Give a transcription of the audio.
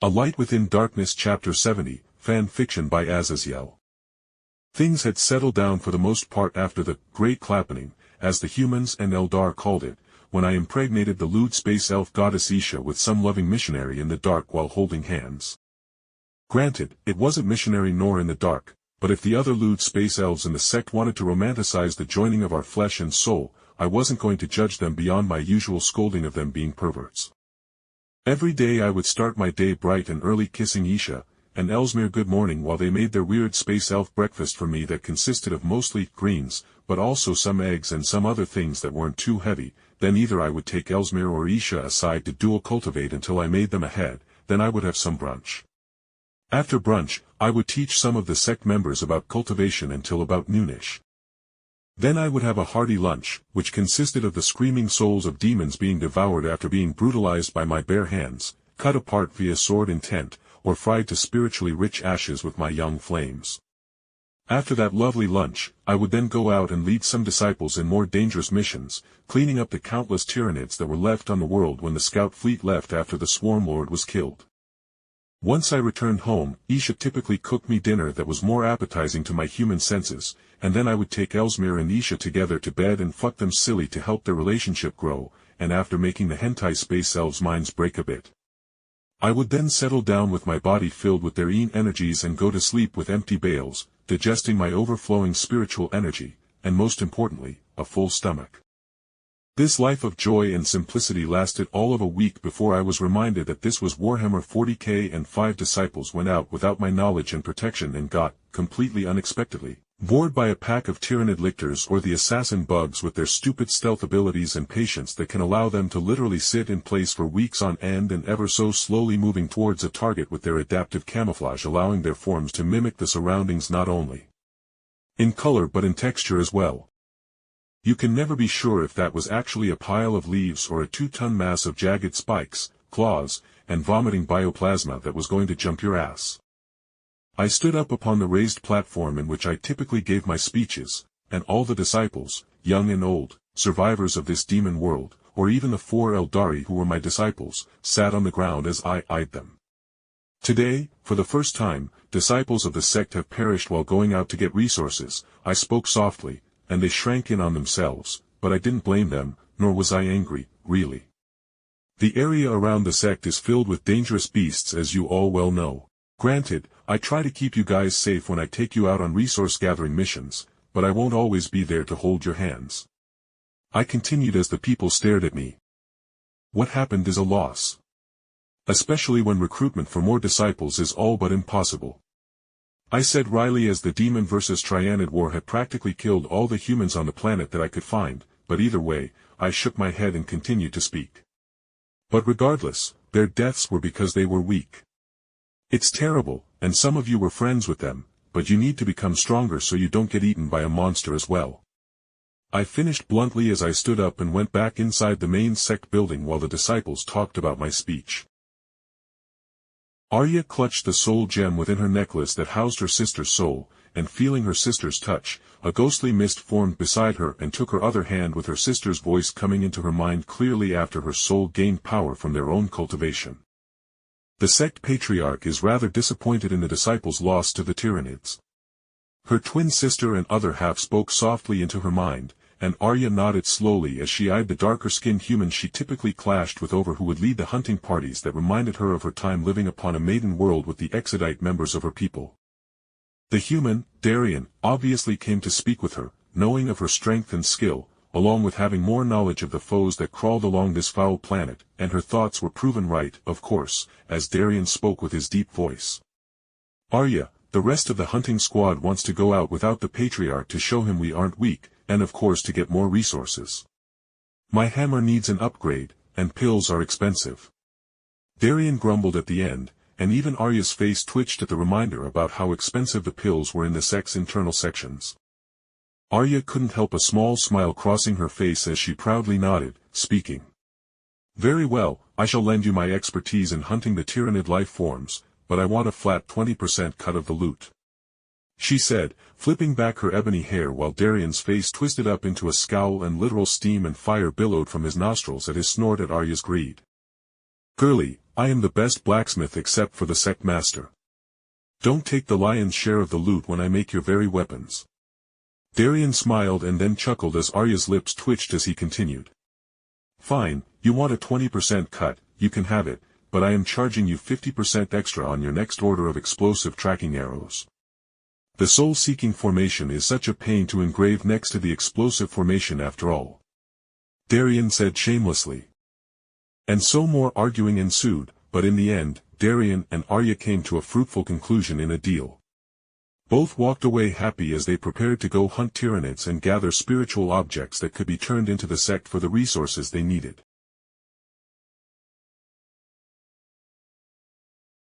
A Light Within Darkness Chapter 70, Fan Fiction by Azazyel. Things had settled down for the most part after the Great Clappening, as the humans and Eldar called it, when I impregnated the lewd space elf goddess Isha with some loving missionary in the dark while holding hands. Granted, it wasn't missionary nor in the dark, but if the other lewd space elves in the sect wanted to romanticize the joining of our flesh and soul, I wasn't going to judge them beyond my usual scolding of them being perverts. Every day I would start my day bright and early kissing Isha and Ellesmere good morning while they made their weird space elf breakfast for me that consisted of mostly greens, but also some eggs and some other things that weren't too heavy. Then either I would take Ellesmere or Isha aside to dual cultivate until I made them ahead, then I would have some brunch. After brunch, I would teach some of the sect members about cultivation until about noonish. Then I would have a hearty lunch, which consisted of the screaming souls of demons being devoured after being brutalized by my bare hands, cut apart via sword intent, or fried to spiritually rich ashes with my young flames. After that lovely lunch, I would then go out and lead some disciples in more dangerous missions, cleaning up the countless tyrannids that were left on the world when the scout fleet left after the swarm lord was killed. Once I returned home, Isha typically cooked me dinner that was more appetizing to my human senses, and then I would take Ellesmere and Isha together to bed and fuck them silly to help their relationship grow, and after making the hentai space elves' minds break a bit, I would then settle down with my body filled with their energies and go to sleep with empty bowels, digesting my overflowing spiritual energy, and most importantly, a full stomach. This life of joy and simplicity lasted all of a week before I was reminded that this was Warhammer 40k and 5 disciples went out without my knowledge and protection and got, completely unexpectedly, bored by a pack of tyrannid lictors or the assassin bugs with their stupid stealth abilities and patience that can allow them to literally sit in place for weeks on end and ever so slowly moving towards a target with their adaptive camouflage allowing their forms to mimic the surroundings not only in color but in texture as well. You can never be sure if that was actually a pile of leaves or a 2-ton mass of jagged spikes, claws, and vomiting bioplasma that was going to jump your ass. I stood up upon the raised platform in which I typically gave my speeches, and all the disciples, young and old, survivors of this demon world, or even the 4 Eldari who were my disciples, sat on the ground as I eyed them. Today, for the first time, disciples of the sect have perished while going out to get resources. I spoke softly, and they shrank in on themselves, but I didn't blame them, nor was I angry, really. The area around the sect is filled with dangerous beasts as you all well know. Granted, I try to keep you guys safe when I take you out on resource-gathering missions, but I won't always be there to hold your hands. I continued as the people stared at me. What happened is a loss. Especially when recruitment for more disciples is all but impossible. I said wryly as the Demon vs. Tyrannid war had practically killed all the humans on the planet that I could find, but either way, I shook my head and continued to speak. But regardless, their deaths were because they were weak. It's terrible, and some of you were friends with them, but you need to become stronger so you don't get eaten by a monster as well. I finished bluntly as I stood up and went back inside the main sect building while the disciples talked about my speech. Arya clutched the soul gem within her necklace that housed her sister's soul, and feeling her sister's touch, a ghostly mist formed beside her and took her other hand with her sister's voice coming into her mind clearly after her soul gained power from their own cultivation. The sect patriarch is rather disappointed in the disciples' loss to the tyrannids. Her twin sister and other half spoke softly into her mind, and Arya nodded slowly as she eyed the darker-skinned humans she typically clashed with over who would lead the hunting parties that reminded her of her time living upon a maiden world with the Exodite members of her people. The human, Darian, obviously came to speak with her, knowing of her strength and skill, along with having more knowledge of the foes that crawled along this foul planet, and her thoughts were proven right, of course, as Darian spoke with his deep voice. Arya, the rest of the hunting squad wants to go out without the patriarch to show him we aren't weak, and of course to get more resources. My hammer needs an upgrade, and pills are expensive. Darian grumbled at the end, and even Arya's face twitched at the reminder about how expensive the pills were in the sect's internal sections. Arya couldn't help a small smile crossing her face as she proudly nodded, speaking. Very well, I shall lend you my expertise in hunting the tyrannid life forms, but I want a flat 20% cut of the loot, she said, flipping back her ebony hair while Darian's face twisted up into a scowl and literal steam and fire billowed from his nostrils at his snort at Arya's greed. Girlie, I am the best blacksmith except for the Sect master. Don't take the lion's share of the loot when I make your very weapons. Darian smiled and then chuckled as Arya's lips twitched as he continued. Fine, you want a 20% cut, you can have it, but I am charging you 50% extra on your next order of explosive tracking arrows. The soul-seeking formation is such a pain to engrave next to the explosive formation after all. Darian said shamelessly. And so more arguing ensued, but in the end, Darian and Arya came to a fruitful conclusion in a deal. Both walked away happy as they prepared to go hunt Tyranids and gather spiritual objects that could be turned into the Sect for the resources they needed.